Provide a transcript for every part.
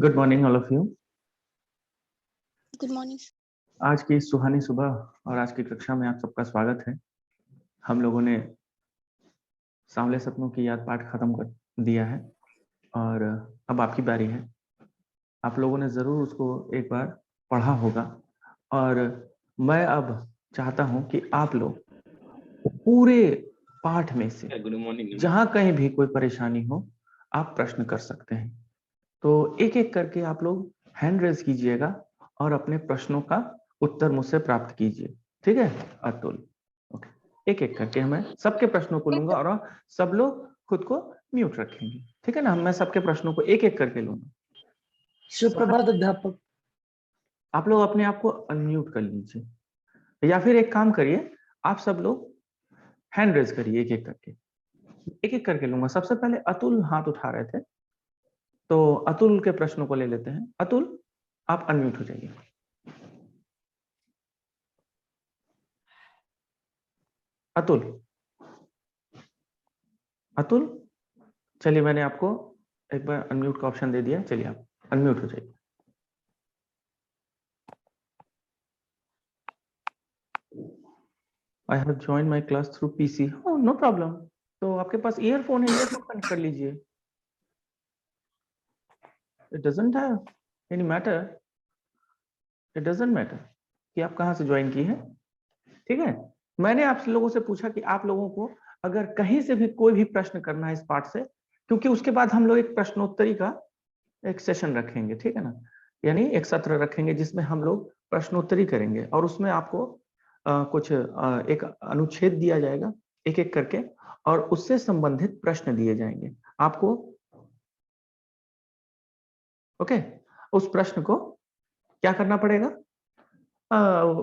Good morning all of you. Good morning. आज की सुहानी सुबह और आज की कक्षा में आप सबका स्वागत है। हम लोगों ने सांवले सपनों की याद पाठ खत्म कर दिया है और अब आपकी बारी है। आप लोगों ने जरूर उसको एक बार पढ़ा होगा और मैं अब चाहता हूं कि आप लोग पूरे पाठ में से जहां कहीं भी कोई परेशानी हो आप प्रश्न कर सकते हैं। तो एक एक करके आप लोग हैंड रेज कीजिएगा और अपने प्रश्नों का उत्तर मुझसे प्राप्त कीजिए। ठीक है अतुल? ओके, एक एक करके मैं सबके प्रश्नों को लूंगा और सब लोग खुद को म्यूट रखेंगे। ठीक है ना? मैं सबके प्रश्नों को एक एक करके लूंगा। सुप्रभात अध्यापक। आप लोग अपने आप को अनम्यूट कर लीजिए या फिर एक काम करिए, आप सब लोग हैंड रेज करिए एक एक करके लूंगा। सबसे पहले अतुल हाथ उठा रहे थे, तो अतुल के प्रश्नों को ले लेते हैं। अतुल, आप अनम्यूट हो जाइए। अतुल, अतुल, चलिए मैंने आपको एक बार अनम्यूट का ऑप्शन दे दिया। चलिए आप अनम्यूट हो जाइए। I have join my class through PC. No problem. तो आपके पास ईयरफोन है, ईयरफोन कनेक्ट कर लीजिए। It doesn't have any matter, it doesn't matter कि आप कहाँ से ज्वाइन की है। ठीक है, मैंने आप लोगों से पूछा कि आप लोगों को अगर कहीं से भी कोई भी प्रश्न करना है इस पाठ से, क्योंकि उसके बाद हम लोग एक प्रश्नोत्तरी का एक सेशन रखेंगे। ठीक है ना? यानी एक सत्र रखेंगे जिसमें हम लोग प्रश्नोत्तरी करेंगे और उसमें आपको कुछ एक अनुच्छेद दिया जाएगा एक एक करके और उससे संबंधित प्रश्न दिए जाएंगे आपको। ओके, उस प्रश्न को क्या करना पड़ेगा?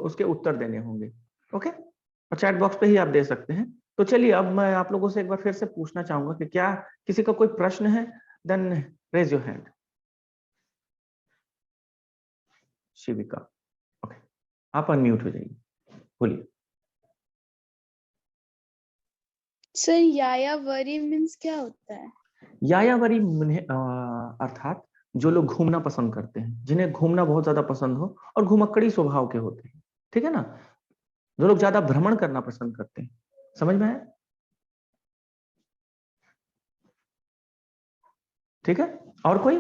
उसके उत्तर देने होंगे। ओके, और चैट बॉक्स पे ही आप दे सकते हैं। तो चलिए अब मैं आप लोगों से एक बार फिर से पूछना चाहूंगा कि क्या किसी का कोई प्रश्न है? Then raise your hand. Shivika, okay, आप अनम्यूट हो जाइए, बोलिए। सर यायावरी मीन्स क्या होता है? यायावरी अर्थात जो लोग घूमना पसंद करते हैं, जिन्हें घूमना बहुत ज्यादा पसंद हो और घुमक्कड़ी स्वभाव के होते हैं। ठीक है ना? जो लोग ज्यादा भ्रमण करना पसंद करते हैं। समझ में आया? ठीक है, और कोई?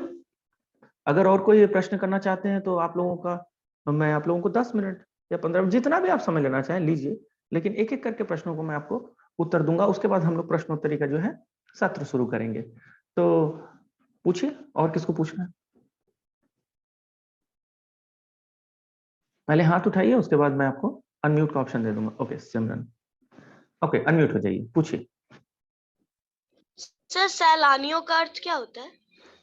अगर और कोई प्रश्न करना चाहते हैं तो आप लोगों का मैं आप लोगों को 10 मिनट या 15 मिनट जितना भी आप समय लेना चाहें लीजिए, लेकिन एक एक करके प्रश्नों को मैं आपको उत्तर दूंगा। उसके बाद हम लोग प्रश्नोत्तरी का जो है सत्र शुरू करेंगे। तो पूछिए, और किसको पूछना है? पहले हाथ उठाइए, उसके बाद मैं आपको अनम्यूट का ऑप्शन दे दूंगा। ओके सिमरन, ओके अनम्यूट हो जाइए, पूछिए। सर सैलानियों का अर्थ क्या होता है?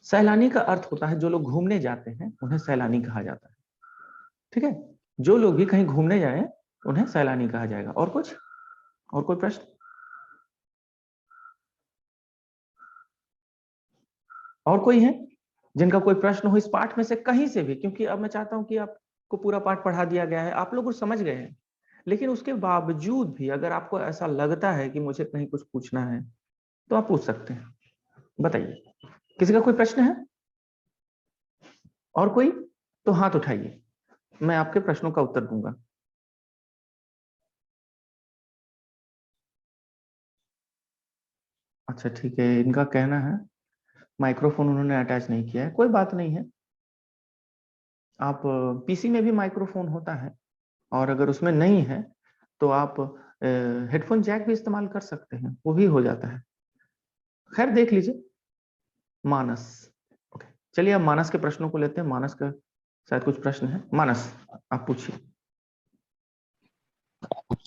सैलानी का अर्थ होता है जो लोग घूमने जाते हैं उन्हें सैलानी कहा जाता है। ठीक है, जो लोग भी कहीं घूमने जाए उन्हें सैलानी कहा जाएगा। और कुछ? और कोई प्रश्न? और कोई है जिनका कोई प्रश्न हो इस पाठ में से कहीं से भी? क्योंकि अब मैं चाहता हूं कि आपको पूरा पाठ पढ़ा दिया गया है, आप लोग कुछ समझ गए हैं, लेकिन उसके बावजूद भी अगर आपको ऐसा लगता है कि मुझे कहीं कुछ पूछना है तो आप पूछ सकते हैं। बताइए, किसी का कोई प्रश्न है? और कोई? तो हाथ उठाइए, मैं आपके प्रश्नों का उत्तर दूंगा। अच्छा ठीक है, इनका कहना है माइक्रोफोन उन्होंने अटैच नहीं किया है। कोई बात नहीं है, आप पीसी में भी माइक्रोफोन होता है और अगर उसमें नहीं है तो आप हेडफोन जैक भी इस्तेमाल कर सकते हैं, वो भी हो जाता है। खैर देख लीजिए। मानस, ओके, चलिए अब मानस के प्रश्नों को लेते हैं। मानस का शायद कुछ प्रश्न है। मानस, आप पूछिए।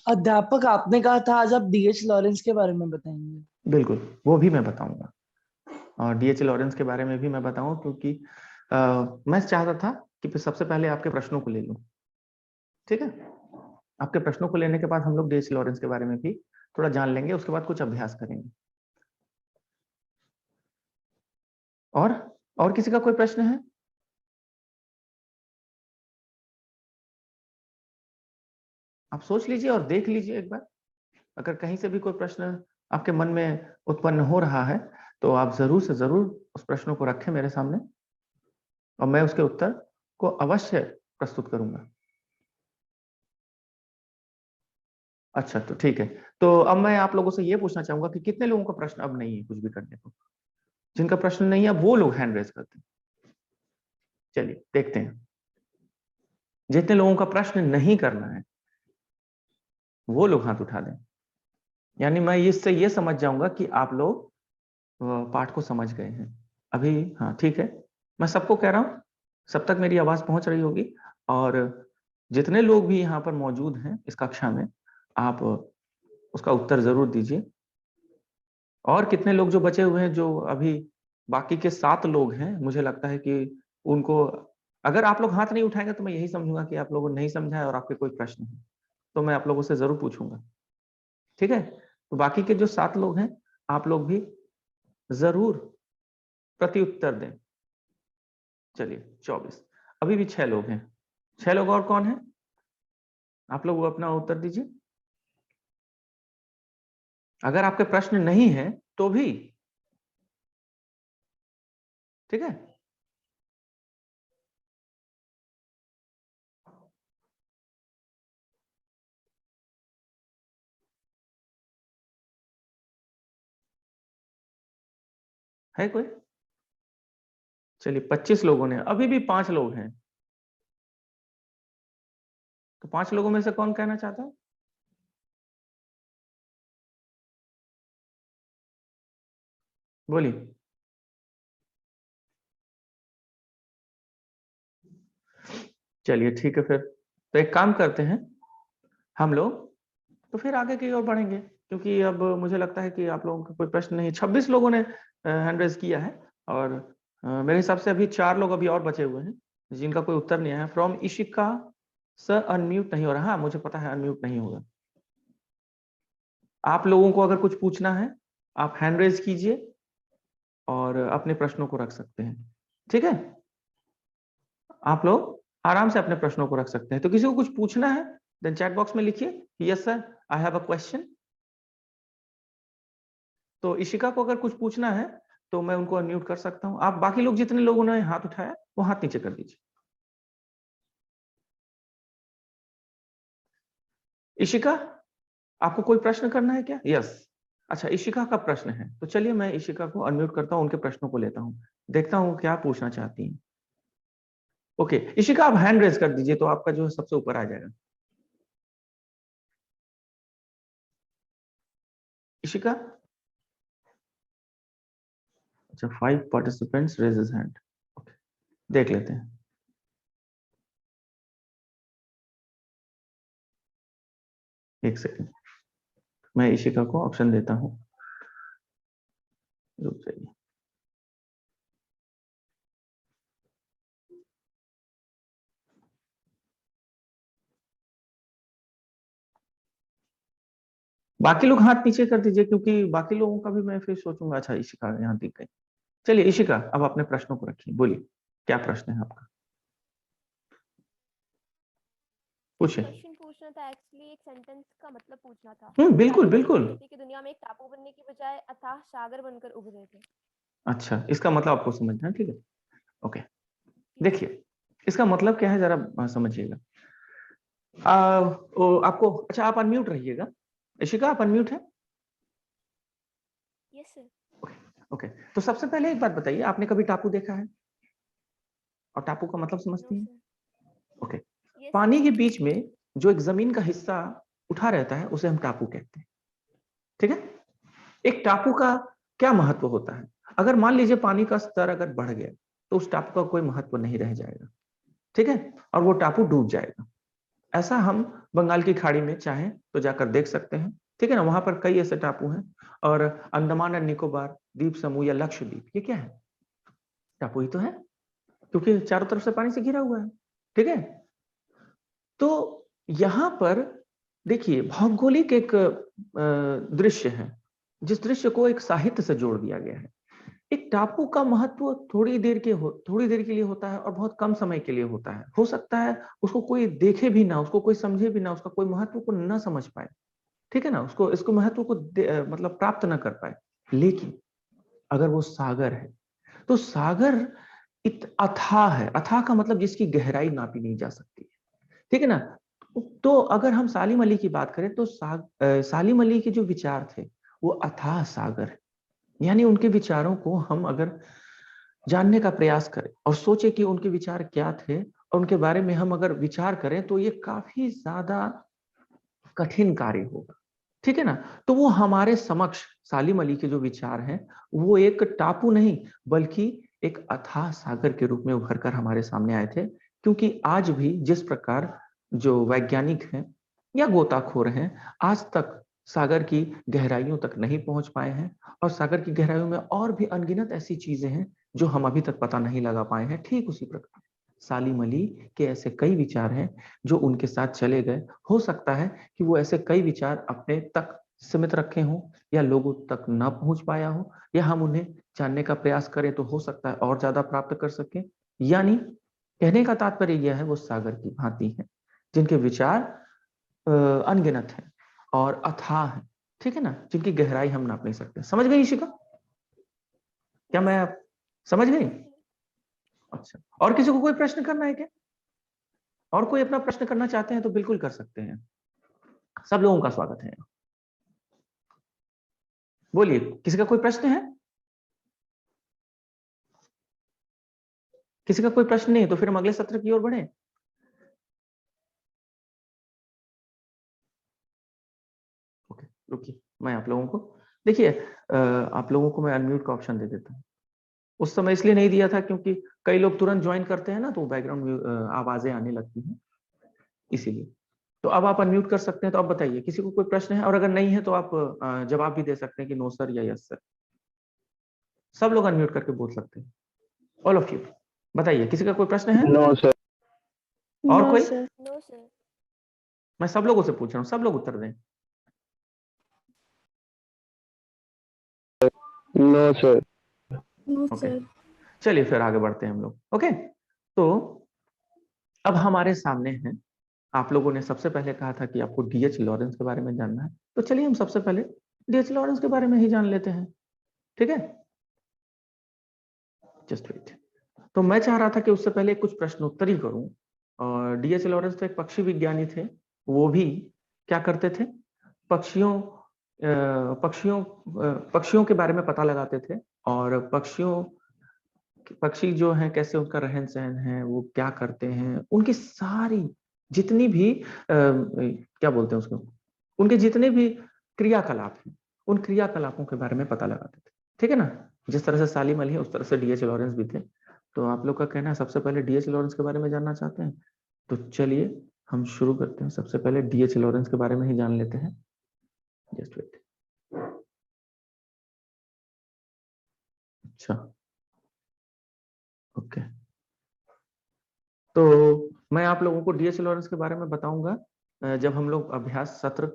अध्यापक, आपने कहा था आज आप डीएच लॉरेंस के बारे में बताएंगे। बिल्कुल, वो भी मैं बताऊंगा और डीएच लॉरेंस के बारे में भी मैं बताऊं, क्योंकि मैं चाहता था कि सबसे पहले आपके प्रश्नों को ले लूं। ठीक है, आपके प्रश्नों को लेने के बाद हम लोग डीएच लॉरेंस के बारे में भी थोड़ा जान लेंगे, उसके बाद कुछ अभ्यास करेंगे। और किसी का कोई प्रश्न है? आप सोच लीजिए और देख लीजिए एक बार, अगर कहीं से भी कोई प्रश्न आपके मन में उत्पन्न हो रहा है तो आप जरूर से जरूर उस प्रश्नों को रखें मेरे सामने। और मैं उसके उत्तर को अवश्य प्रस्तुत करूंगा। अच्छा, तो ठीक है। तो अब मैं आप लोगों से ये पूछना चाहूंगा कि कितने लोगों का प्रश्न अब नहीं है कुछ भी करने को? जिनका प्रश्न नहीं है वो लोग हैंड रेज करते हैं। चलिए देखते हैं, जितने लोगों का प्रश्न नहीं करना है वो लोग हाथ उठा दें। यानी मैं इससे ये समझ जाऊंगा कि आप लोग पाठ को समझ गए हैं अभी। हाँ ठीक है, मैं सबको कह रहा हूं, सब तक मेरी आवाज पहुंच रही होगी। और जितने लोग भी यहाँ पर मौजूद हैं इस कक्षा में, आप उसका उत्तर जरूर दीजिए। और कितने लोग जो बचे हुए हैं, जो अभी बाकी के 7 लोग हैं, मुझे लगता है कि उनको, अगर आप लोग हाथ नहीं उठाएंगे तो मैं यही समझूंगा कि आप लोगों ने नहीं समझा है और आपके कोई प्रश्न है, तो मैं आप लोगों से जरूर पूछूंगा। ठीक है, तो बाकी के जो 7 लोग हैं, आप लोग भी जरूर प्रति उत्तर दें। चलिए 24, अभी भी 6 लोग हैं। 6 लोग और कौन है? आप लोग वो अपना उत्तर दीजिए। अगर आपके प्रश्न नहीं है तो भी ठीक है। है कोई? चलिए 25 लोगों ने, अभी भी 5 लोग हैं। तो 5 लोगों में से कौन कहना चाहता है? बोलिए। चलिए ठीक है, फिर तो एक काम करते हैं हम लोग, तो फिर आगे की ओर बढ़ेंगे, क्योंकि अब मुझे लगता है कि आप लोगों का कोई प्रश्न नहीं। 26 लोगों ने हैंड रेज किया है, और मेरे हिसाब से अभी 4 लोग अभी और बचे हुए हैं जिनका कोई उत्तर नहीं आया। फ्रॉम इशिका सर, अनम्यूट नहीं हो रहा। हाँ मुझे पता है अनम्यूट नहीं होगा। आप लोगों को अगर कुछ पूछना है आप हैंड रेज कीजिए और अपने प्रश्नों को रख सकते हैं। ठीक है, आप लोग आराम से अपने प्रश्नों को रख सकते हैं। तो किसी को कुछ पूछना है देन चैट बॉक्स में लिखिए, yes sir I have a question. तो इशिका को अगर कुछ पूछना है तो मैं उनको अनम्यूट कर सकता हूं। आप बाकी लोग जितने लोगों ने हाथ उठाया वो हाथ नीचे कर दीजिए। इशिका, आपको कोई प्रश्न करना है क्या? यस, अच्छा इशिका का प्रश्न है, तो चलिए मैं इशिका को अनम्यूट करता हूं, उनके प्रश्नों को लेता हूं, देखता हूं क्या पूछना चाहती हैं। ओके इशिका, आप हैंड रेज कर दीजिए तो आपका जो है सबसे ऊपर आ जाएगा। इशिका, अच्छा 5 participants raise his hand. Okay, देख लेते हैं। एक सेकंड, मैं इशिका को ऑप्शन देता हूं, रुक जाइए। बाकी लोग हाथ पीछे कर दीजिए, क्योंकि बाकी लोगों का भी मैं फिर सोचूंगा। अच्छा इशिका यहाँ दिख गई। चलिए इशिका, अब अपने प्रश्नों को रखिए, बोलिए क्या प्रश्न है आपका, पूछिए। क्वेश्चन पूछना था एक्चुअली, एक सेंटेंस का मतलब पूछना था। बिल्कुल शायद बिल्कुल। प्रकृति की दुनिया में एक टापू बनने की बजाय अथाह सागर बनकर उभरे थे। अच्छा, इसका मतलब आपको समझना है, ठीक है। ओके, देखिए इसका मतलब क्या है जरा समझिएगा। आपको, अच्छा आप अनम्यूट रहिएगा। इशिका आप अनम्यूट है? Yes sir. ओके, तो सबसे पहले एक बात बताइए, आपने कभी टापू देखा है? और टापू का मतलब समझती नो हैं? सर। ओके, यस पानी के बीच में जो एक जमीन का हिस्सा उठा रहता है उसे हम टापू कहते हैं। ठीक है, एक टापू का क्या महत्व होता है? अगर मान लीजिए पानी का स्तर अगर बढ़ गया तो उस टापू का कोई महत्व नहीं रह जाएगा। ठीक है, और वो टापू डूब जाएगा। ऐसा हम बंगाल की खाड़ी में चाहें तो जाकर देख सकते हैं। ठीक है ना, वहां पर कई ऐसे टापू हैं। और अंडमान एंड निकोबार द्वीप समूह या लक्षद्वीप, ये क्या है? टापू ही तो है, क्योंकि चारों तरफ से पानी से घिरा हुआ है। ठीक है, तो यहां पर देखिए भौगोलिक एक दृश्य है, जिस दृश्य को एक साहित्य से जोड़ दिया गया है। एक टापू का महत्व थोड़ी देर के लिए होता है और बहुत कम समय के लिए होता है। हो सकता है उसको कोई देखे भी ना, उसको कोई समझे भी ना, उसका कोई महत्व को ना समझ पाए। ठीक है ना, उसको इसको महत्व को मतलब प्राप्त ना कर पाए। लेकिन अगर वो सागर है तो सागर अथाह है। अथाह का मतलब जिसकी गहराई नापी नहीं जा सकती है, ठीक है ना। तो अगर हम सालिम अली की बात करें तो सालिम अली के जो विचार थे वो अथाह सागर है। यानी उनके विचारों को हम अगर जानने का प्रयास करें और सोचे कि उनके विचार क्या थे और उनके बारे में हम अगर विचार करें तो ये काफी ज्यादा कठिन कार्य होगा, ठीक है ना। तो वो हमारे समक्ष सालिम अली के जो विचार हैं वो एक टापू नहीं बल्कि एक अथाह सागर के रूप में उभर कर हमारे सामने आए थे। क्योंकि आज भी जिस प्रकार जो वैज्ञानिक हैं या गोताखोर हैं आज तक सागर की गहराइयों तक नहीं पहुंच पाए हैं, और सागर की गहराइयों में और भी अनगिनत ऐसी चीजें हैं जो हम अभी तक पता नहीं लगा पाए हैं, ठीक उसी प्रकार सालिम अली के ऐसे कई विचार हैं जो उनके साथ चले गए। हो सकता है कि वो ऐसे कई विचार अपने तक सीमित रखे हों या लोगों तक न पहुंच पाया हो, या हम उन्हें जानने का प्रयास करें तो हो सकता है और ज्यादा प्राप्त कर सकें। यानी कहने का तात्पर्य यह है वो सागर की भांति है जिनके विचार अनगिनत हैं और अथाह हैं, ठीक है ना, जिनकी गहराई हम नाप नहीं सकते। समझ गई इशिका? क्या मैं समझ गई? अच्छा, और किसी को कोई प्रश्न करना है क्या? और कोई अपना प्रश्न करना चाहते हैं तो बिल्कुल कर सकते हैं, सब लोगों का स्वागत है। बोलिए, किसी का कोई प्रश्न है? किसी का कोई प्रश्न नहीं तो फिर हम अगले सत्र की ओर बढ़े। ओके, रुकिए, मैं आप लोगों को देखिए आप लोगों को मैं अनम्यूट का ऑप्शन दे देता हूँ। उस समय इसलिए नहीं दिया था क्योंकि कई लोग तुरंत ज्वाइन करते हैं ना तो बैकग्राउंड आवाजें आने लगती हैं, इसीलिए। तो अब आप अनम्यूट कर सकते हैं। तो अब बताइए किसी को कोई प्रश्न है, और अगर नहीं है तो आप जवाब भी दे सकते हैं कि नो सर या यस सर। सब लोग अनम्यूट करके बोल सकते हैं, ऑल ऑफ यू। बताइए किसी का कोई प्रश्न है? No sir. और नो कोई? सर। No sir. मैं सब लोगों से पूछ रहा हूँ, सब लोग उत्तर दें। No sir. No okay, sir. चलिए फिर आगे बढ़ते हैं हम लोग। ओके, तो अब हमारे सामने है, आप लोगों ने सबसे पहले कहा था कि आपको डीएच लॉरेंस के बारे में जानना है, तो चलिए हम सबसे पहले डीएच लॉरेंस के बारे में ही जान लेते हैं, ठीक है। Just wait. तो मैं चाह रहा था कि उससे पहले कुछ प्रश्नोत्तरी करूं। और डीएच लॉरेंस तो एक पक्षी विज्ञानी थे, वो भी क्या करते थे, पक्षियों पक्षियों के बारे में पता लगाते थे, और पक्षी जो हैं कैसे उनका रहन सहन है, वो क्या करते हैं, उनकी सारी जितनी भी क्या बोलते हैं उसको, उनके जितने भी क्रियाकलाप हैं उन क्रियाकलापों के बारे में पता लगाते थे, ठीक है ना। जिस तरह से सालिम अली है उस तरह से डीएच लॉरेंस भी थे। तो आप लोग का कहना है सबसे पहले डीएच लॉरेंस के बारे में जानना चाहते हैं, तो चलिए हम शुरू करते हैं। सबसे पहले डीएच लॉरेंस के बारे में ही जान लेते हैं। Just wait. अच्छा, ओके, तो मैं आप लोगों को डीएच लॉरेंस के बारे में बताऊंगा जब हम लोग अभ्यास सत्र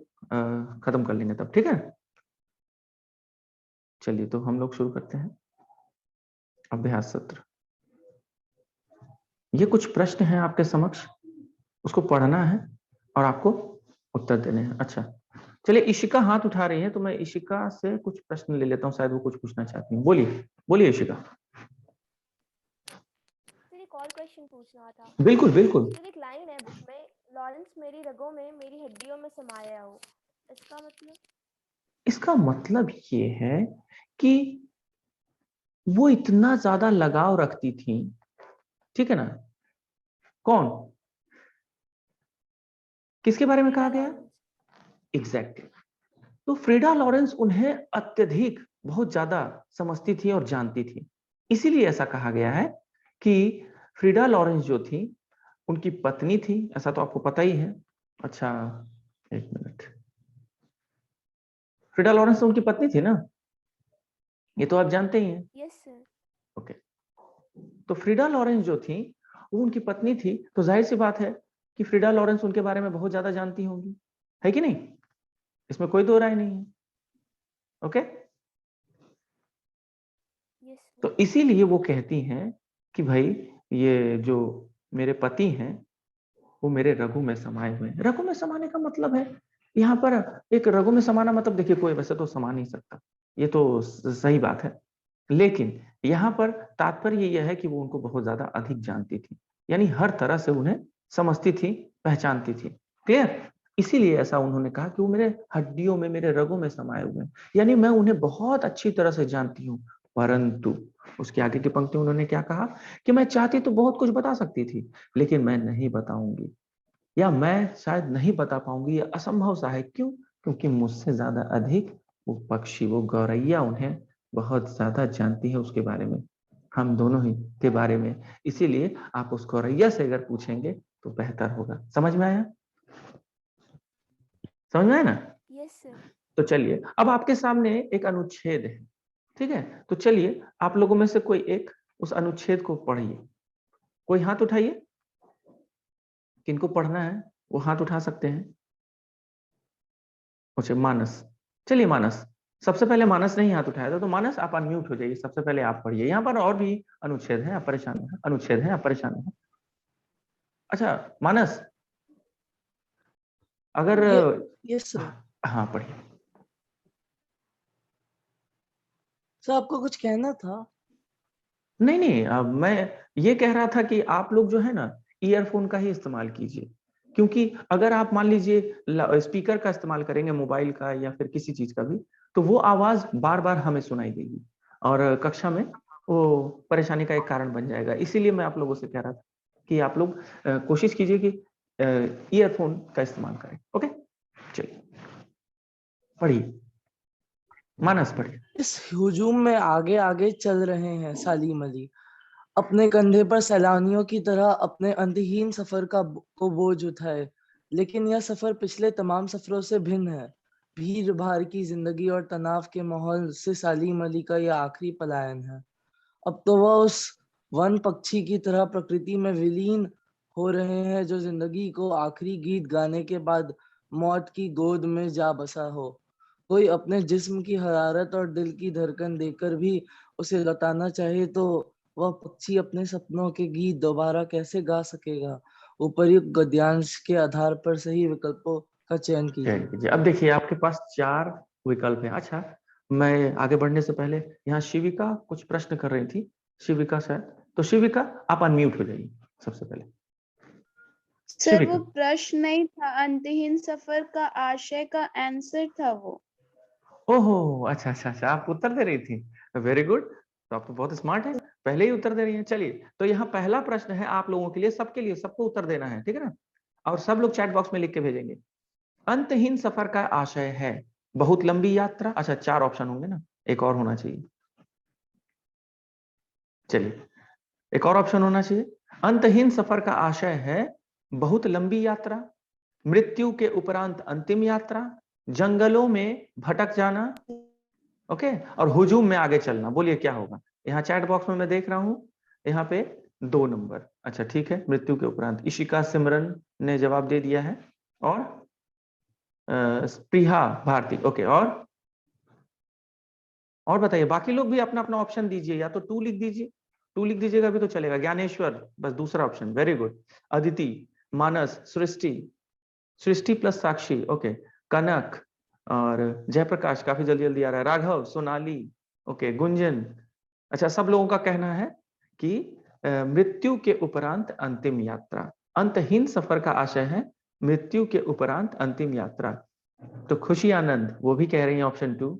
खत्म कर लेंगे तब, ठीक है। चलिए तो हम लोग शुरू करते हैं अभ्यास सत्र। ये कुछ प्रश्न हैं आपके समक्ष, उसको पढ़ना है और आपको उत्तर देने हैं। अच्छा, चलिए इशिका हाथ उठा रही है तो मैं इशिका से कुछ प्रश्न ले लेता हूँ, शायद वो कुछ पूछना चाहती हूँ। बोलिए बोलिए इशिका। सर एक और क्वेश्चन पूछना था। बिल्कुल बिल्कुल। सर एक लाइन है बुक में, लॉरेंस मेरी रगों में मेरी हड्डियों में समाया हो, इसका मतलब? इसका मतलब ये है कि वो इतना ज्यादा लगाव रखती थी, ठीक है ना। कौन, किसके बारे में कहा गया? एग्जैक्टली। तो फ्रीडा लॉरेंस उन्हें अत्यधिक बहुत ज्यादा समझती थी और जानती थी, इसीलिए ऐसा कहा गया है कि फ्रीडा लॉरेंस जो थी उनकी पत्नी थी, ऐसा तो आपको पता ही है। अच्छा, एक मिनट, फ्रीडा लॉरेंस तो उनकी पत्नी थी ना, ये तो आप जानते ही हैं। Yes sir. ओके, तो फ्रीडा लॉरेंस जो थी वो उनकी पत्नी थी, तो जाहिर सी बात है कि फ्रीडा लॉरेंस उनके बारे में बहुत ज्यादा जानती होंगी, है कि नहीं? इसमें कोई दो राय नहीं है। ओके, यस तो इसीलिए वो कहती हैं कि भाई ये जो मेरे पति हैं वो मेरे रघु में समाये हुए हैं। रघु में समाने का मतलब है यहाँ पर एक रघु में समाना मतलब देखिए कोई वैसे तो समा नहीं सकता, ये तो सही बात है, लेकिन यहाँ पर तात्पर्य यह है कि वो उनको बहुत ज्यादा अधिक जानती थी, यानी हर तरह से उन्हें समझती थी, पहचानती थी। क्लियर? इसीलिए ऐसा उन्होंने कहा कि वो मेरे हड्डियों में, मेरे रगों में समाये हुए हैं, यानी मैं उन्हें बहुत अच्छी तरह से जानती हूँ। परंतु उसके आगे की पंक्ति उन्होंने क्या कहा कि मैं चाहती तो बहुत कुछ बता सकती थी, लेकिन मैं नहीं बताऊंगी, या मैं शायद नहीं बता पाऊंगी, ये असंभव सा है। क्यों? क्योंकि मुझसे ज्यादा अधिक वो पक्षी, वो गौरैया उन्हें बहुत ज्यादा जानती है उसके बारे में, हम दोनों ही के बारे में। इसीलिए आप उस गौरैया से अगर पूछेंगे तो बेहतर होगा। समझ में आया? समझ में आया ना? Yes sir. तो चलिए, अब आपके सामने एक अनुच्छेद है, ठीक है? तो चलिए आप लोगों में से कोई एक उस अनुच्छेद को पढ़िए। कोई हाथ उठाइए, किनको पढ़ना है वो हाथ उठा सकते हैं। अच्छा, मानस। चलिए मानस, सबसे पहले मानस ने ही हाथ उठाया था, तो मानस आप अनम्यूट हो जाइए, सबसे पहले आप पढ़िए। यहाँ पर और भी अनुच्छेद है, आप परेशान है, अनुच्छेद है, आप परेशान है। अच्छा मानस, अगर यस सर। हाँ पढ़िए। सर आपको कुछ कहना था? नहीं नहीं, मैं ये कह रहा था कि आप लोग जो है ना, ईयरफोन का ही इस्तेमाल कीजिए, क्योंकि अगर आप मान लीजिए स्पीकर का इस्तेमाल करेंगे, मोबाइल का या फिर किसी चीज का भी, तो वो आवाज बार बार हमें सुनाई देगी और कक्षा में वो परेशानी का एक कारण बन जाएगा। इसीलिए मैं आप लोगों से कह रहा था कि आप लोग कोशिश कीजिए कि ईयरफोन का इस्तेमाल करें। ओके, चलिए पढ़िए, मानस पढ़िए। इस हुजूम में आगे आगे चल रहे हैं सालिम अली, अपने कंधे पर सैलानियों की तरह अपने अंतहीन सफर को बोझ उठाए। लेकिन यह सफर पिछले तमाम सफरों से भिन्न है। भीड़ भाड़ की जिंदगी और तनाव के माहौल से सालिम अली का यह आखिरी पलायन है। अब तो वह उस वन पक्षी की तरह प्रकृति में विलीन हो रहे हैं जो जिंदगी को आखिरी गीत गाने के बाद मौत की गोद में जा बसा हो। कोई अपने जिस्म की हरारत और दिल की धड़कन देकर भी उसे लौटाना चाहे तो वह पक्षी अपने सपनों के गीत दोबारा कैसे गा सकेगा? उपर्युक्त गद्यांश के आधार पर सही विकल्पों का चयन कीजिए। अब देखिए आपके पास 4 विकल्प हैं। अच्छा, मैं आगे बढ़ने से पहले यहाँ शिविका कुछ प्रश्न कर रही थी, शिविका सर, तो शिविका आप अनम्यूट हो जाइए सबसे पहले। सर वो शिविका, प्रश्न नहीं था, अंतहीन सफर का आशय का आंसर था वो। ओहो अच्छा अच्छा अच्छा, आप उत्तर दे रही थी, वेरी गुड। तो आप तो बहुत स्मार्ट है, पहले ही उत्तर दे रही हैं। चलिए, तो यहाँ पहला प्रश्न है आप लोगों के लिए, सबके लिए, सबको उत्तर देना है, ठीक है ना? और सब लोग चैट बॉक्स में लिख के भेजेंगे। अंतहीन सफर का आशय है बहुत लंबी यात्रा। अच्छा, 4 ऑप्शन होंगे ना, एक और होना चाहिए। चलिए, एक और ऑप्शन होना चाहिए। अंतहीन सफर का आशय है बहुत लंबी यात्रा, मृत्यु के उपरांत अंतिम यात्रा, जंगलों में भटक जाना, ओके, और हुजूम में आगे चलना। बोलिए क्या होगा? यहाँ चैट बॉक्स में मैं देख रहा हूं, यहाँ पे 2 नंबर। अच्छा ठीक है, मृत्यु के उपरांत इशिका सिमरन ने जवाब दे दिया है, और स्पृहा भारती, ओके। और बताइए, बाकी लोग भी अपना अपना ऑप्शन दीजिए, या तो 2 लिख दीजिए, 2 लिख दीजिएगा भी तो चलेगा। ज्ञानेश्वर बस दूसरा ऑप्शन, वेरी गुड। अदिति, मानस, सृष्टि, सृष्टि प्लस साक्षी, ओके, कनक और जयप्रकाश काफी जल्दी जल्दी आ रहा है, राघव, सोनाली, ओके, गुंजन। अच्छा, सब लोगों का कहना है कि मृत्यु के उपरांत अंतिम यात्रा, अंतहीन सफर का आशय है मृत्यु के उपरांत अंतिम यात्रा। तो खुशी आनंद वो भी कह रही है ऑप्शन 2।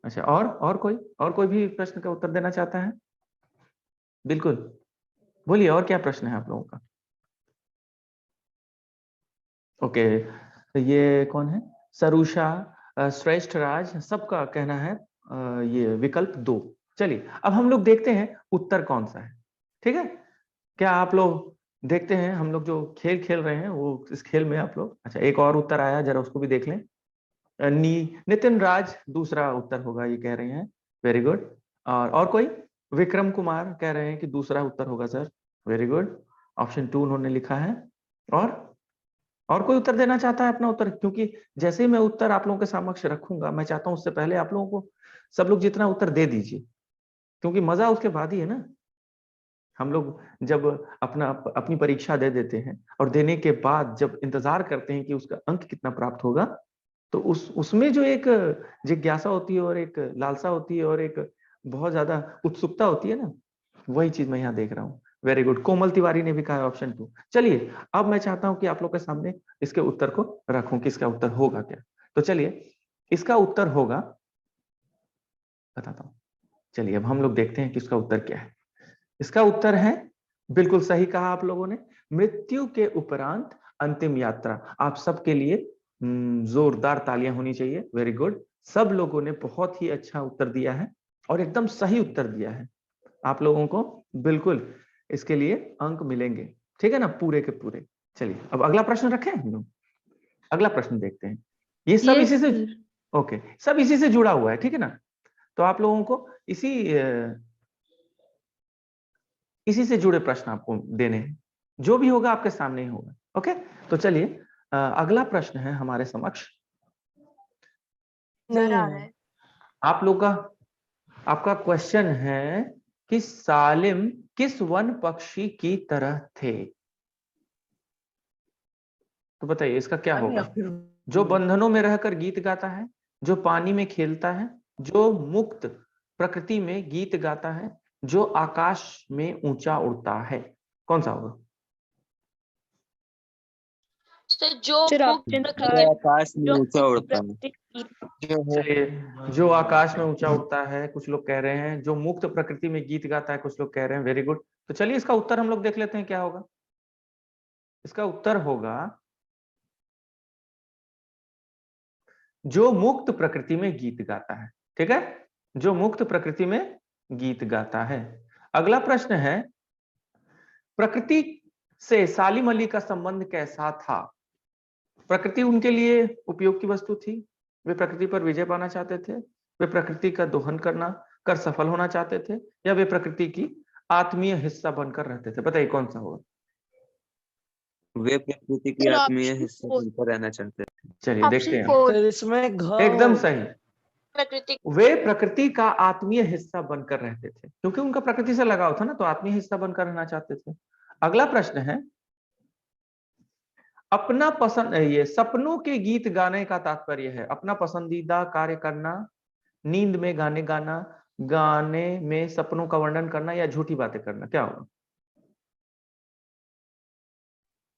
अच्छा, और कोई भी प्रश्न का उत्तर देना चाहता है? बिल्कुल, बोलिए, और क्या प्रश्न है आप लोगों का? ओके, तो ये कौन है? सरुषा, श्रेष्ठ राज, सबका कहना है ये विकल्प 2। चलिए, अब हम लोग देखते हैं उत्तर कौन सा है, ठीक है? क्या आप लोग देखते हैं, हम लोग जो खेल खेल रहे हैं वो इस खेल में आप लोग, अच्छा एक और उत्तर आया, जरा उसको भी देख लें। नितिन राज दूसरा उत्तर होगा ये कह रहे हैं, वेरी गुड। और कोई? विक्रम कुमार कह रहे हैं कि दूसरा उत्तर होगा सर, वेरी गुड, ऑप्शन 2 उन्होंने लिखा है। और कोई उत्तर देना चाहता है अपना उत्तर? क्योंकि जैसे ही मैं उत्तर आप लोगों के समक्ष रखूंगा, मैं चाहता हूं उससे पहले आप लोगों को, सब लोग जितना उत्तर दे दीजिए, क्योंकि मजा उसके बाद ही है ना। हम लोग जब अपनी परीक्षा दे देते हैं और देने के बाद जब इंतजार करते हैं कि उसका अंक कितना प्राप्त होगा, तो उसमें जो एक जिज्ञासा होती है और एक लालसा होती है और एक बहुत ज्यादा उत्सुकता होती है ना, वही चीज मैं यहाँ देख रहा हूँ। Very good. कोमल तिवारी ने भी कहा ऑप्शन 2। चलिए अब मैं चाहता हूं कि आप लोग के सामने इसके उत्तर को रखूं कि इसका उत्तर होगा क्या। तो चलिए इसका उत्तर होगा, बताता हूं। चलिए अब हम लोग देखते हैं कि इसका उत्तर क्या है। इसका उत्तर है, बिल्कुल सही कहा आप लोगों ने, मृत्यु के उपरांत अंतिम यात्रा। आप सबके लिए जोरदार तालियां होनी चाहिए। Very good. सब लोगों ने बहुत ही अच्छा उत्तर दिया है और एकदम सही उत्तर दिया है। आप लोगों को बिल्कुल इसके लिए अंक मिलेंगे, ठीक है ना, पूरे के पूरे। चलिए अब अगला प्रश्न रखें हम लोग। अगला प्रश्न देखते हैं। ये सब इसी से, ओके, सब इसी से जुड़ा हुआ है, ठीक है ना। तो आप लोगों को इसी से जुड़े प्रश्न आपको देने हैं। जो भी होगा आपके सामने ही होगा। ओके, तो चलिए अगला प्रश्न है हमारे समक्ष। नहीं है। आप लोग का आपका क्वेश्चन है कि सालिम किस वन पक्षी की तरह थे। तो बताइए इसका क्या होगा। जो बंधनों में रहकर गीत गाता है, जो पानी में खेलता है, जो मुक्त प्रकृति में गीत गाता है, जो आकाश में ऊंचा उड़ता है, कौन सा होगा। जो आकाश में ऊंचा उड़ता है। जो आकाश में ऊंचा उड़ता है, कुछ लोग कह रहे हैं जो मुक्त प्रकृति में गीत गाता है, कुछ लोग कह रहे हैं। Very good. तो चलिए इसका उत्तर हम लोग देख लेते हैं क्या होगा। इसका उत्तर होगा जो मुक्त प्रकृति में गीत गाता है। ठीक है, जो मुक्त प्रकृति में गीत गाता है। अगला प्रश्न है, प्रकृति से सालिम अली का संबंध कैसा था। प्रकृति उनके लिए उपयोग की वस्तु थी, वे प्रकृति पर विजय पाना चाहते थे, वे प्रकृति का दोहन कर सफल होना चाहते थे, या वे प्रकृति की आत्मीय हिस्सा बनकर रहते थे। बताइए कौन सा होगा। वे प्रकृति की आत्मीय हिस्सा बनकर रहना चाहते थे। चलिए देखते हैं। तो इसमें घ एकदम सही, प्रकृति वे प्रकृति का आत्मीय हिस्सा बनकर रहते थे, क्योंकि उनका प्रकृति से लगाव था ना, तो आत्मीय हिस्सा बनकर रहना चाहते थे। अगला प्रश्न है, अपना पसंद, ये सपनों के गीत गाने का तात्पर्य है अपना पसंदीदा कार्य करना, नींद में गाने गाना, गाने में सपनों का वर्णन करना, या झूठी बातें करना। क्या होगा।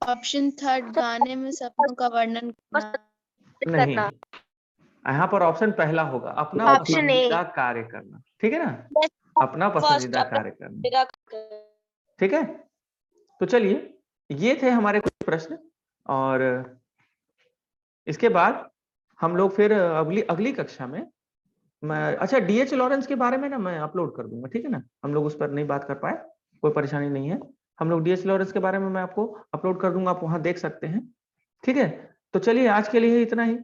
ऑप्शन 3 गाने में सपनों का वर्णन करना। नहीं, यहाँ पर ऑप्शन पहला होगा, अपना पसंदीदा कार्य करना। ठीक है ना, अपना पसंदीदा कार्य करना। ठीक है, तो चलिए ये थे हमारे कुछ प्रश्न, और इसके बाद हम लोग फिर अगली कक्षा में मैं, अच्छा, डीएच लॉरेंस के बारे में ना मैं अपलोड कर दूंगा। ठीक है ना, हम लोग उस पर नहीं बात कर पाए, कोई परेशानी नहीं है। हम लोग डीएच लॉरेंस के बारे में मैं आपको अपलोड कर दूंगा, आप वहां देख सकते हैं। ठीक है, तो चलिए आज के लिए इतना ही,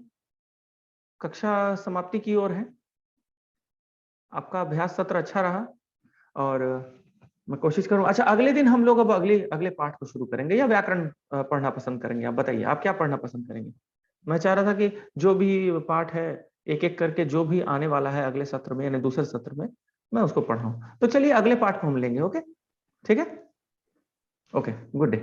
कक्षा समाप्ति की ओर है। आपका अभ्यास सत्र अच्छा रहा और मैं कोशिश करूँ। अच्छा, अगले दिन हम लोग अब अगले पाठ को शुरू करेंगे, या व्याकरण पढ़ना पसंद करेंगे। आप बताइए, आप क्या पढ़ना पसंद करेंगे। मैं चाह रहा था कि जो भी पाठ है एक एक करके, जो भी आने वाला है अगले सत्र में, यानी दूसरे सत्र में, मैं उसको पढ़ाऊं। तो चलिए अगले पाठ को हम लेंगे। ओके, ठीक है, ओके, गुड डे।